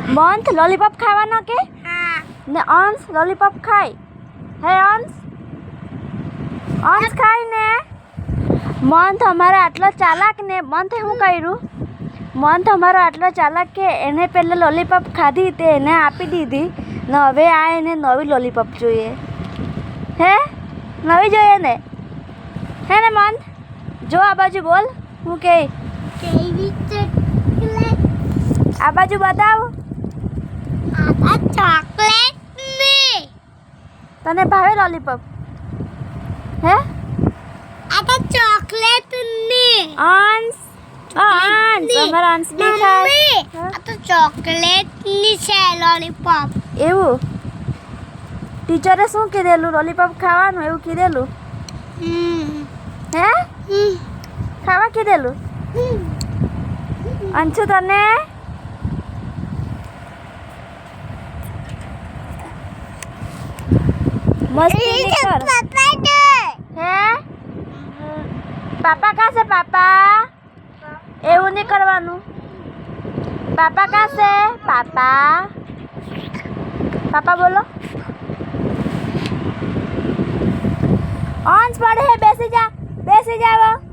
month lollipop ખાવાનો કે હા ને અંશ લોલીપોપ ખાય હે અંશ ખાય ને મંથ અમારો આટલો ચાલાક ને મંથે શું કર્યું મંથ અમારો આટલો ચાલાક કે એને પહેલાં લોલીપોપ ખાધી તે એને આપી દીધી ને હવે આ એને નવી લોલીપોપ જોઈએ હે નવી જોઈએ ને હે ને મંથ જો આ બાજુ બોલ હું કે કેવી ચોકલેટ આ બાજુ બતાવ આ ચોકલેટ ને તને ભાવે લોલીપોપ હે આ તો ચોકલેટ ને અંશ અંશ અમારા અંશ બી ખાય આ તો ચોકલેટ ની છે લોલીપોપ એવું ટીચરે શું કીધેલું લોલીપોપ ખાવાનું એવું કીધેલું હે ખાવા કીધેલું અંશુ તને મસ્તી નહીં કર હે પાપા કા છે પાપા એવું નહીં કરવાનું પાપા કા છે પાપા પાપા બોલો અંશ પડે બેસી જાઓ